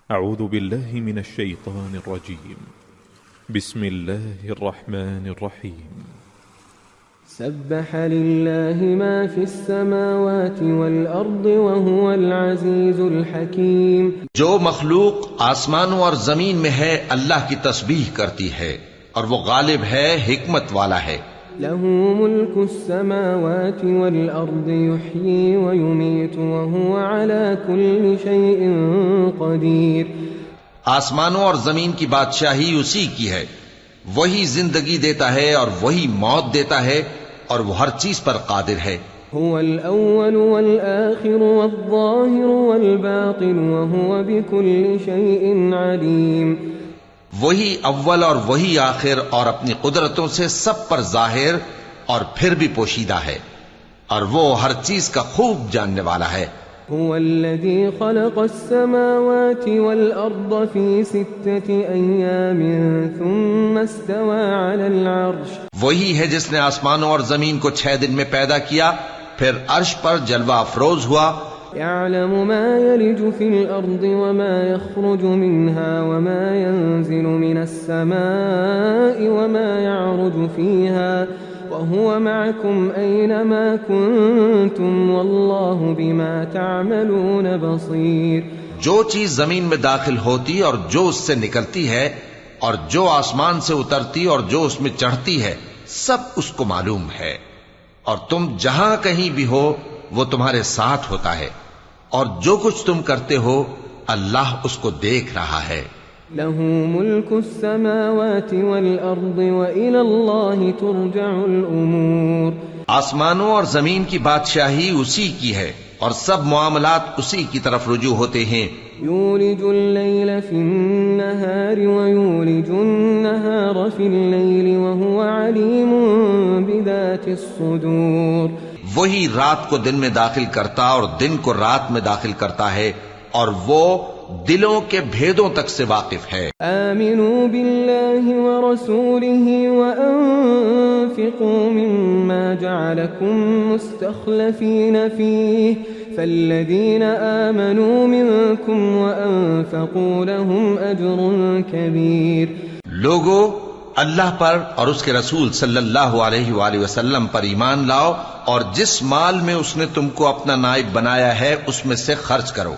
أعوذ بالله من الشيطان الرجيم. بسم الله الرحمن الرحيم. سبح لله ما في السماوات والأرض وهو العزيز الحكيم. جو مخلوق آسمانوں اور زمین میں ہے اللہ کی تسبیح کرتی ہے اور وہ غالب ہے، حکمت والا ہے. له ملك السماوات والأرض يحيي ويميت وهو على كل شيء قدير. آسمانوں اور زمین کی بادشاہی اسی کی ہے، وہی زندگی دیتا ہے اور وہی موت دیتا ہے اور وہ ہر چیز پر قادر ہے. هو الأول والآخر والظاهر والباطن وهو بكل شيء عليم. وہی اول اور وہی آخر اور اپنی قدرتوں سے سب پر ظاہر اور پھر بھی پوشیدہ ہے، اور وہ ہر چیز کا خوب جاننے والا ہے. هو الذي خلق السماوات والأرض في 6 أيام ثم استوى على العرش. وہی ہے جس نے آسمانوں اور زمین کو 6 دن میں پیدا کیا، پھر عرش پر جلوہ افروز ہوا. يعلم ما يلج في الأرض وما يخرج منها وما ينزل من السماء وما يعرج فيها وهو معكم أينما كنتم والله بما تعملون بصير. جو چیز زمین میں داخل ہوتی اور جو اس سے نکلتی ہے اور جو آسمان سے اترتی اور جو اس میں چڑھتی ہے، سب اس کو معلوم ہے، اور تم جہاں کہیں بھی ہو وہ تمہارے ساتھ ہوتا ہے، اور جو کچھ تم کرتے ہو اللہ اس کو دیکھ رہا ہے. له ملك السماوات والأرض وإلى الله ترجع الأمور. آسمانوں اور زمین کی بادشاہی اسی کی ہے اور سب معاملات اسی کی طرف رجوع ہوتے ہیں. يولج الليل في النهار ويولج النهار في الليل وهو عليم بذات الصدور. وہی رات کو دن میں داخل کرتا اور دن کو رات میں داخل کرتا ہے، اور وہ دلوں کے بھیدوں تک سے واقف ہے. آمنوا بالله ورسوله وأنفقوا مما جعلكم مستخلفين فيه فالذين آمنوا منكم وأنفقوا لهم أجر كبير. لوگو، اللہ پر اور اس کے رسول صلی اللہ علیہ وآلہ وسلم پر ایمان لاؤ، اور جس مال میں اس نے تم کو اپنا نائب بنایا ہے اس میں سے خرچ کرو.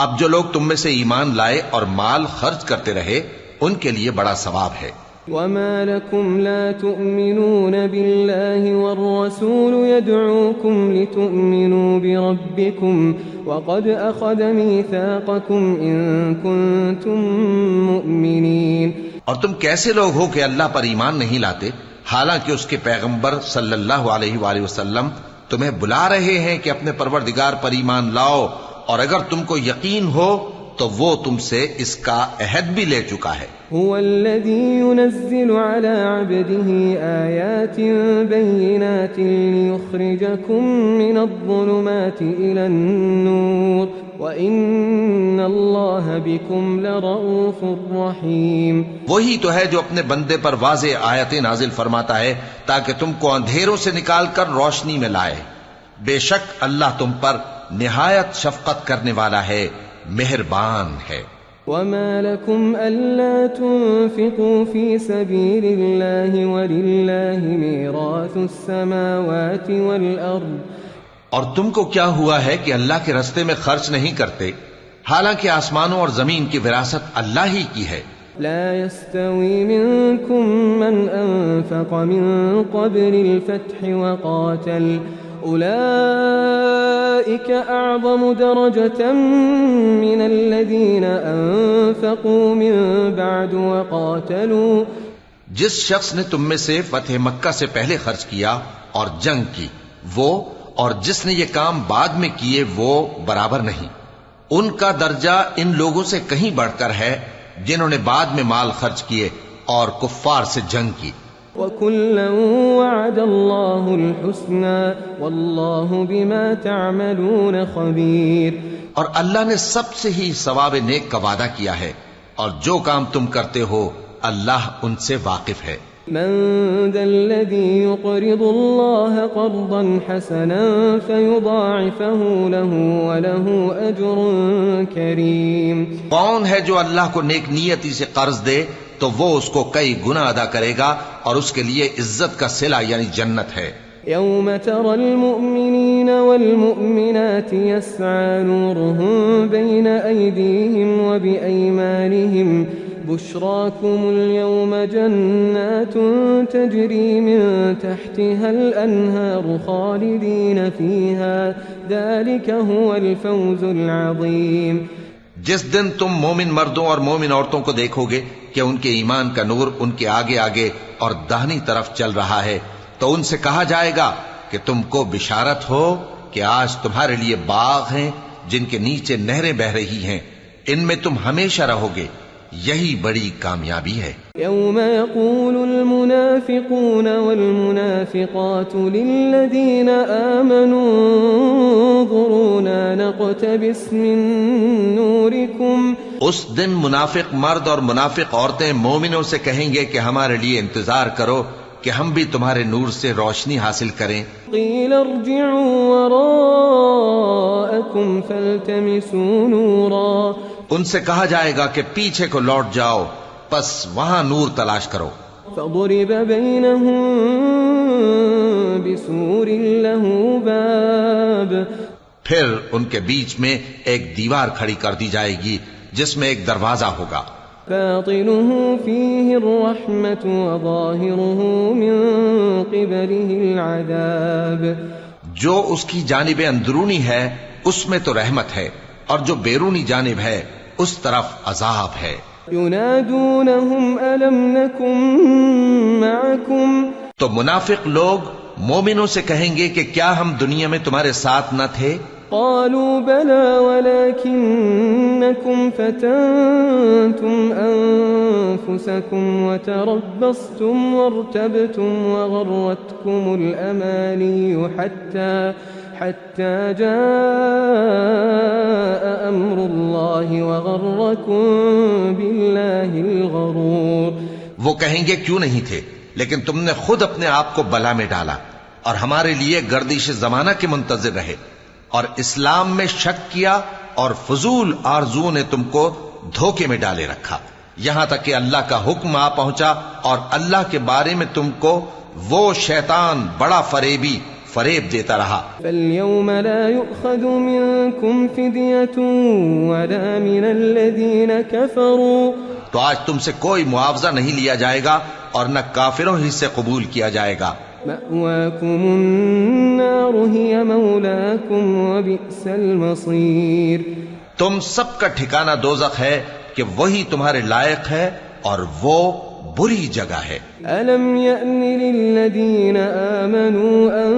اب جو لوگ تم میں سے ایمان لائے اور مال خرچ کرتے رہے ان کے لیے بڑا ثواب ہے. وما لكم لا تؤمنون بالله والرسول يدعوكم لتؤمنوا بربكم وقد أخذ ميثاقكم إن كنتم مؤمنين. اور تم کیسے لوگ ہو کہ اللہ پر ایمان نہیں لاتے حالانکہ اس کے پیغمبر صلی اللہ علیہ وآلہ وسلم تمہیں بلا رہے ہیں کہ اپنے پروردگار پر ایمان لاؤ، اور اگر تم کو یقین ہو تو وہ تم سے اس کا عہد بھی لے چکا ہے. هو الذي ينزل على عبده آيات بينات ليخرجكم من الظلمات إلى النور وإن الله بكم لرؤوف رحيم. وہی تو ہے جو اپنے بندے پر واضح آیتیں نازل فرماتا ہے تاکہ تم کو اندھیروں سے نکال کر روشنی میں لائے. بے شک اللہ تم پر نہایت شفقت کرنے والا ہے، مہربان ہے. وما لكم ألا تنفقوا في سبيل الله ولله ميراث السماوات والأرض. اور تم کو کیا ہوا ہے کہ اللہ کے راستے میں خرچ نہیں کرتے حالانکہ آسمانوں اور زمین کی وراثت اللہ ہی کی ہے. لا يستوي منكم من أنفق من قبل الفتح وقاتل أولئك أعظم درجة من الذين أنفقوا من بعد وقاتلوا. جس شخص نے تم میں سے فتح مکہ سے پہلے خرچ کیا اور جنگ کی، وہ اور جس نے یہ کام بعد میں کیے وہ برابر نہیں. ان کا درجہ ان لوگوں سے کہیں بڑھ کر ہے جنہوں نے بعد میں مال خرچ کیے اور کفار سے جنگ کی. وَكُلًّا وَعَدَ اللَّهُ الْحُسْنَى وَاللَّهُ بِمَا تَعْمَلُونَ خَبِيرٌ. اور اللہ نے سب سے ہی ثواب نیک کا وعدہ کیا ہے، اور جو کام تم کرتے ہو اللہ ان سے واقف ہے. من ذا الذي يقرض الله قرضا حسنا فيضاعفه له وله أجر كريم. کون ہے جو اللہ کو نیک نیتی سے قرض دے تو وہ اس کو کئی گنا ادا کرے گا اور اس کے لیے عزت کا صلہ یعنی جنت ہے. يوم ترى المؤمنين والمؤمنات يسعى نورهم بين أيديهم وبأيمانهم بشراكم اليوم جنات تجري من تحتها الأنهار خالدين فيها ذلك هو الفوز العظيم. جس دن تم مومن مردوں اور مومن عورتوں کو دیکھو گے کہ ان کے ایمان کا نور ان کے آگے آگے اور داہنی طرف چل رہا ہے تو ان سے کہا جائے گا کہ تم کو بشارت ہو کہ آج تمہارے لیے باغ ہیں جن کے نیچے نہریں بہ رہی ہیں، ان میں تم ہمیشہ رہو گے، یہی بڑی کامیابی ہے. يوم يقول المنافقون والمنافقات للذين آمنوا انظرونا نقتبس من نوركم. اس دن منافق مرد اور منافق عورتیں مومنوں سے کہیں گے کہ ہمارے لیے انتظار کرو کہ ہم بھی تمہارے نور سے روشنی حاصل کریں. قیل ارجعوا وراءکم فالتمسوا نورا. ان سے کہا جائے گا کہ پیچھے کو لوٹ جاؤ، پس وہاں نور تلاش کرو. فضرب بینہم بسور لہ باب. پھر ان کے بیچ میں ایک دیوار کھڑی کر دی جائے گی جس میں ایک دروازہ ہوگا. باطنه فيه الرحمة وظاهره من قبله العذاب. جو اس کی جانب اندرونی ہے اس میں تو رحمت ہے اور جو بیرونی جانب ہے اس طرف عذاب ہے. ينادونهم ألم نكن معكم. تو منافق لوگ مومنوں سے کہیں گے کہ کیا ہم دنیا میں تمہارے ساتھ نہ تھے؟ قالوا بلى ولكنكم فتنتم أنفسكم وتربصتم وارتبتم وغرتكم الأماني حتى جاء أمر الله وغركم بالله الغرور. وہ کہیں گے کیوں نہیں تھے، لیکن تم نے خود اپنے آپ کو بلا میں ڈالا اور ہمارے لیے گردش زمانہ کے منتظر رہے اور اسلام میں شک کیا اور فضول آرزو نے تم کو دھوکے میں ڈالے رکھا، یہاں تک کہ اللہ کا حکم آ پہنچا اور اللہ کے بارے میں تم کو وہ شیطان بڑا فریبی فریب دیتا رہا. فَالْيَوْمَ لَا يُؤْخَذُ مِنْكُمْ فِدْيَةٌ وَلَا مِنَ الَّذِينَ كَفَرُوا. تو آج تم سے کوئی معاوضہ نہیں لیا جائے گا اور نہ کافروں ہی سے قبول کیا جائے گا. مأواكم النار هي مولاكم وبئس المصير. تم سب کا ٹھکانہ دوزخ ہے کہ وہی تمہارے لائق ہے اور وہ بری جگہ ہے. ألم يأن للذين آمنوا أن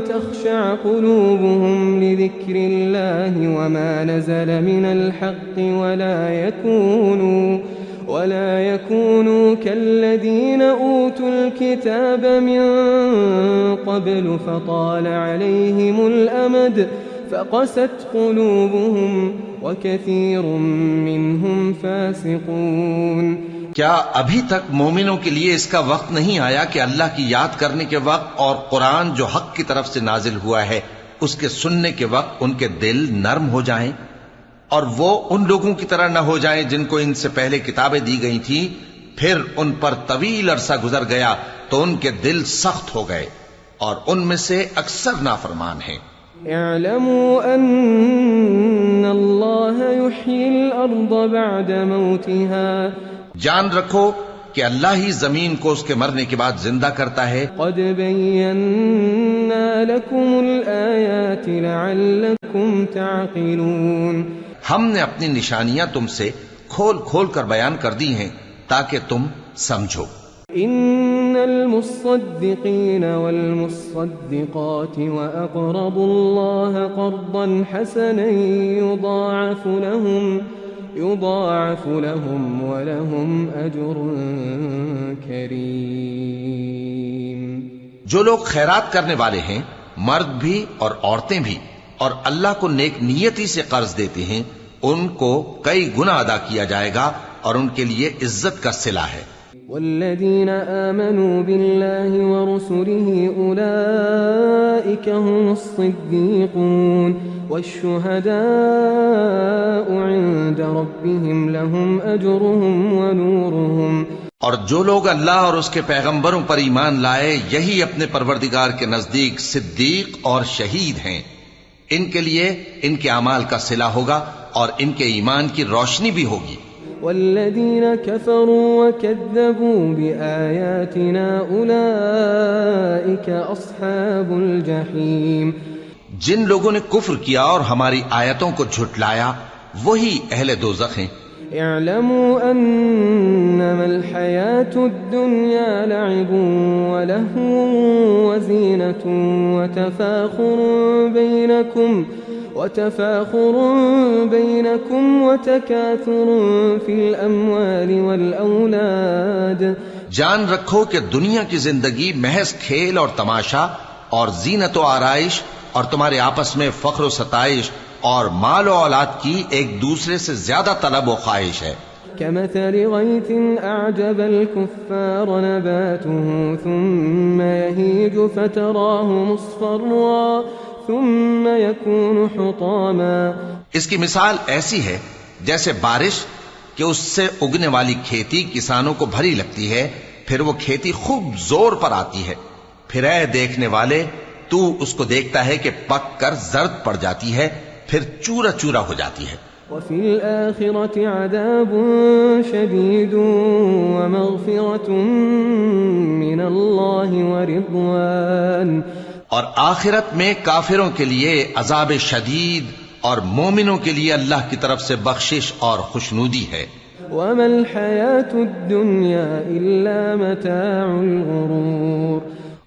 تخشع قلوبهم لذكر الله وما نزل من الحق ولا يكونوا كالذين أوتوا الكتاب من قبل فطال عليهم الأمد فقست قلوبهم وكثير منهم فاسقون. کیا ابھی تک مومنوں کے لیے اس کا وقت نہیں آیا کہ اللہ کی یاد کرنے کے وقت اور قرآن جو حق کی طرف سے نازل ہوا ہے اس کے سننے کے وقت ان کے دل نرم ہو جائیں اور وہ ان لوگوں کی طرح نہ ہو جائیں جن کو ان سے پہلے کتابیں دی گئی تھیں، پھر ان پر طویل عرصہ گزر گیا تو ان کے دل سخت ہو گئے اور ان میں سے اکثر نافرمان ہیں. اعلموا ان اللہ یحیی الارض بعد موتها. جان رکھو کہ اللہ ہی زمین کو اس کے مرنے کے بعد زندہ کرتا ہے. قد بینا لکم الآیات لعلکم تعقلون. ہم نے اپنی نشانیاں تم سے کھول کھول کر بیان کر دی ہیں تاکہ تم سمجھو. ان المصدقین والمصدقات واقرضوا اللہ قرضا حسنا يضاعف لهم ولهم اجر کریم. جو لوگ خیرات کرنے والے ہیں، مرد بھی اور عورتیں بھی، اور اللہ کو نیک نیتی سے قرض دیتے ہیں، ان کو کئی گنا ادا کیا جائے گا اور ان کے لیے عزت کا صلہ ہے. والذين آمنوا بالله ورسله أولئك هم الصديقون والشهداء عند ربهم لهم أجرهم ونورهم. اور جو لوگ اللہ اور اس کے پیغمبروں پر ایمان لائے یہی اپنے پروردگار کے نزدیک صدیق اور شہید ہیں. ان کے لیے ان کے اعمال کا صلہ ہوگا اور ان کے ایمان کی روشنی بھی ہوگی. والذين كفروا وكذبوا بآياتنا أولئك أصحاب الجحيم. جن لوگوں نے کفر کیا اور ہماری آیتوں کو جھٹلایا وہی اہل دوزخ ہیں. اعلموا انما الحياة الدنيا لعب ولهو وزينة وتفاخر بينكم وتكاثر في الأموال والأولاد. جان رکھو کہ دنیا کی زندگی محض کھیل اور تماشا اور زینت و آرائش اور تمہارے آپس میں فخر و ستائش اور مال و اولاد کی ایک دوسرے سے زیادہ طلب و خواہش ہے. كمثل غيث أعجب الكفار نباته ثم يهيج فتراه مصفرا ثم يكون حطاما. اس کی مثال ایسی ہے جیسے بارش کہ اس سے اگنے والی کھیتی کسانوں کو بھری لگتی ہے، پھر وہ کھیتی خوب زور پر آتی ہے، پھر اے دیکھنے والے تو اس کو دیکھتا ہے کہ پک کر زرد پڑ جاتی ہے، پھر چورا چورا ہو جاتی ہے. وفي الآخرة عذاب شديد ومغفرة من الله ورضوان. اور آخرت میں کافروں کے لیے عذاب شدید اور مومنوں کے لیے اللہ کی طرف سے بخشش اور خوشنودی ہے. وما الحياة الدنيا إلا متاع الغرور.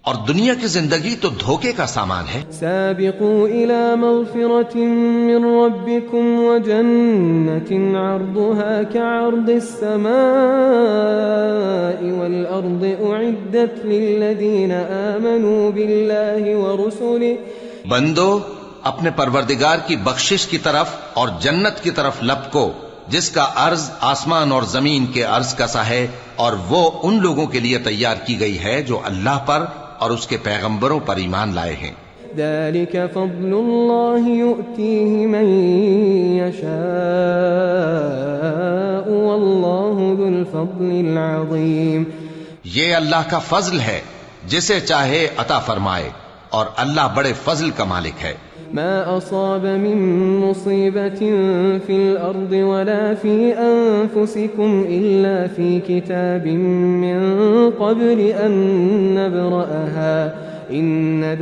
اور دنیا کی زندگی تو دھوکے کا سامان ہے. سابقوا إلى مغفرة من ربكم وجنة عرضها كعرض السماء والأرض أعدت للذين آمنوا بالله ورسله. بندو اپنے پروردگار کی بخشش کی طرف اور جنت کی طرف لپکو جس کا عرض آسمان اور زمین کے عرض کا سا ہے، اور وہ ان لوگوں کے لیے تیار کی گئی ہے جو اللہ پر اور اس کے پیغمبروں پر ایمان لائے ہیں. ذلك فضل الله يؤتيه من يشاء والله ذو الفضل العظيم. یہ اللہ کا فضل ہے جسے چاہے عطا فرمائے، اور اللہ بڑے فضل کا مالک ہے. ما أصاب من مصيبة في الأرض ولا في أنفسكم إلا في كتاب من قبل أن نبرأها إن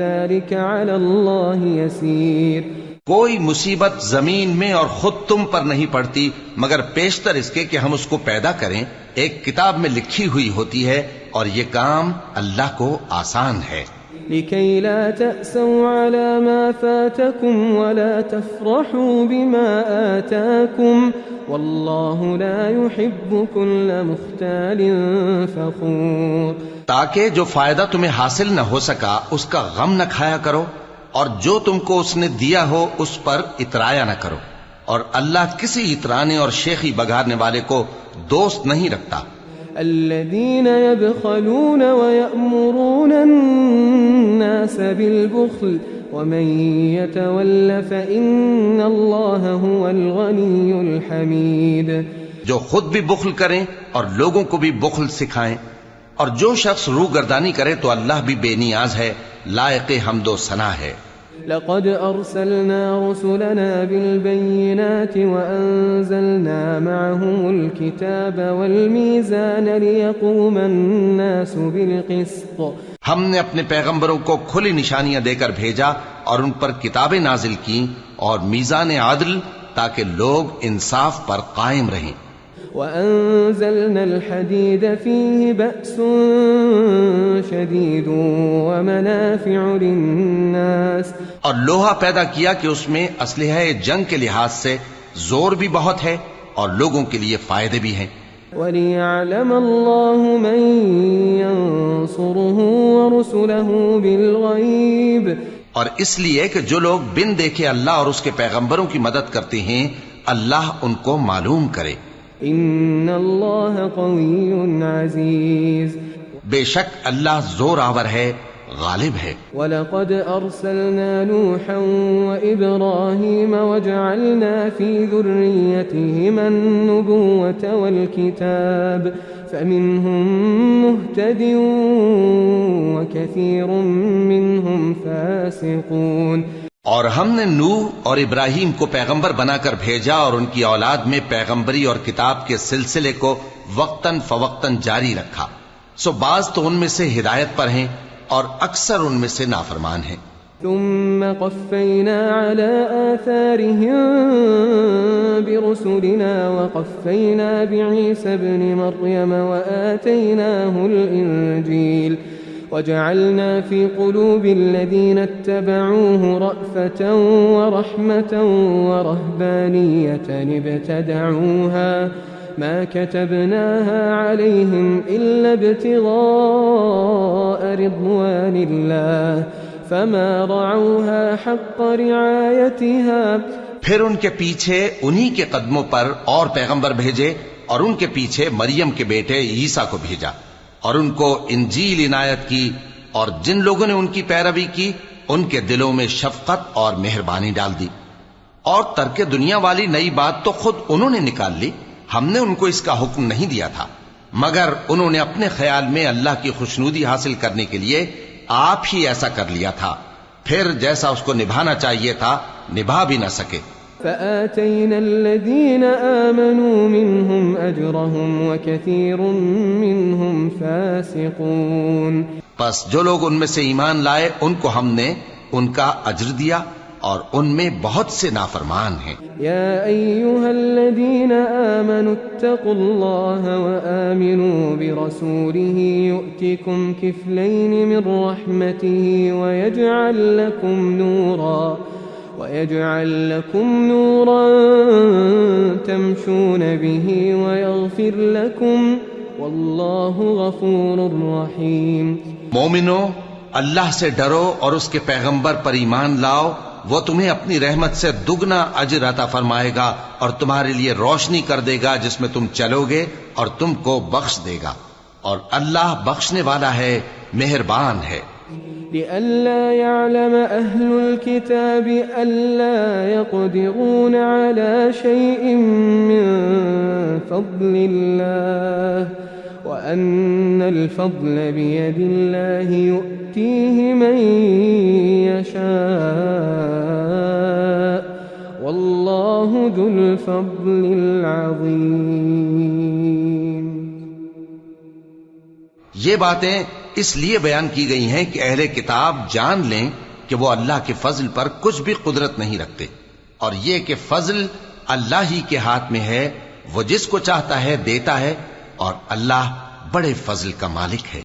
ذلك على الله يسير. کوئی مصیبت زمین میں اور خود تم پر نہیں پڑتی مگر پیشتر اس کے کہ ہم اس کو پیدا کریں ایک کتاب میں لکھی ہوئی ہوتی ہے، اور یہ کام اللہ کو آسان ہے. لكي لا تأسوا على ما فاتكم ولا تفرحوا بما آتاكم والله لا يحب كل مختال فخور. تاکہ جو فائدہ تمہیں حاصل نہ ہو سکا اس کا غم نہ کھایا کرو، اور جو تم کو اس نے دیا ہو اس پر اترایا نہ کرو، اور اللہ کسی اترانے اور شیخی بگارنے والے کو دوست نہیں رکھتا. الذين يبخلون ويأمرون الناس بالبخل ومن يتول فإن الله هو الغني الحميد. جو خود بھی بخل کریں اور لوگوں کو بھی بخل سکھائیں، اور جو شخص روگردانی کرے تو اللہ بھی بے نیاز ہے، لائق حمد و ثنا ہے. لقد أرسلنا رسلنا بالبينات وأنزلنا معهم الكتاب والميزان ليقوم الناس بالقسط. ہم نے اپنے پیغمبروں کو کھلی نشانیاں دے کر بھیجا اور ان پر کتابیں نازل کی اور میزان عدل تاکہ لوگ انصاف پر قائم رہیں. وأنزلنا الحديد فيه بأس شديد ومنافع للناس. اور لوہا پیدا کیا کہ اس میں اسلحہ جنگ کے لحاظ سے زور بھی بہت ہے اور لوگوں کے لیے فائدے بھی ہیں. وَلِيَعْلَمَ اللَّهُ مَن يَنصُرُهُ وَرُسُلَهُ بِالْغَيْبِ. اور اس لیے کہ جو لوگ بن دیکھے اللہ اور اس کے پیغمبروں کی مدد کرتے ہیں اللہ ان کو معلوم کرے. إن الله قوي عزيز. بے شک اللہ زور آور ہے، غالب ہے. وَلَقَدْ أَرْسَلْنَا نُوحًا وَإِبْرَاهِيمَ وَجَعَلْنَا فِي ذُرِّيَّتِهِمَا النُّبُوَّةَ وَالْكِتَابَ فَمِنْهُمْ مُهْتَدٍ وَكَثِيرٌ مِّنْهُمْ فَاسِقُونَ. اور ہم نے نوح اور ابراہیم کو پیغمبر بنا کر بھیجا اور ان کی اولاد میں پیغمبری اور کتاب کے سلسلے کو وقتاً فوقتاً جاری رکھا. سو بعض تو ان میں سے ہدایت پر ہیں اور اکثر ان میں سے نافرمان ہیں. ثم قفينا على آثارهم برسلنا وقفينا بعيسى ابن مريم وآتيناه الإنجيل وجعلنا في قلوب الذين اتبعوه رأفة ورحمة ورهبانية ابتدعوها ما كتبناها عليهم إلا ابتغاء رضوان الله فما رعوها حق رعايتها. پھر ان کے پیچھے انہی کے قدموں پر اور پیغمبر بھیجے اور ان کے پیچھے مریم کے بیٹے عیسیٰ کو بھیجا اور ان کو انجیل عنایت کی، اور جن لوگوں نے ان کی پیروی کی ان کے دلوں میں شفقت اور مہربانی ڈال دی. اور ترک دنیا والی نئی بات تو خود انہوں نے نکال لی، ہم نے ان کو اس کا حکم نہیں دیا تھا، مگر انہوں نے اپنے خیال میں اللہ کی خوشنودی حاصل کرنے کے لیے آپ ہی ایسا کر لیا تھا، پھر جیسا اس کو نبھانا چاہیے تھا نبھا بھی نہ سکے. فآتينا الذين آمنوا منهم أجرهم وكثير منهم فاسقون. پس جو لوگ ان میں سے ایمان لائے ان کو ہم نے ان کا اجر دیا اور ان میں بہت سے نافرمان ہیں. يا أيها الذين آمنوا اتقوا الله وآمنوا برسوله يؤتكم كفلين من رحمته ويجعل لكم نورا تمشون به ويغفر لكم والله غفور رحيم. مومنو، اللہ سے ڈرو اور اس کے پیغمبر پر ایمان لاؤ، وہ تمہیں اپنی رحمت سے دگنا اجر عطا فرمائے گا اور تمہارے لیے روشنی کر دے گا جس میں تم چلو گے اور تم کو بخش دے گا، اور اللہ بخشنے والا ہے، مہربان ہے. لئلا يعلم أهل الكتاب ألا يقدرون على شيء من فضل الله وأن الفضل بيد الله يؤتيه من يشاء والله ذو الفضل العظيم. یہ باتیں اس لیے بیان کی گئی ہیں کہ اہل کتاب جان لیں کہ وہ اللہ کے فضل پر کچھ بھی قدرت نہیں رکھتے، اور یہ کہ فضل اللہ ہی کے ہاتھ میں ہے، وہ جس کو چاہتا ہے دیتا ہے، اور اللہ بڑے فضل کا مالک ہے.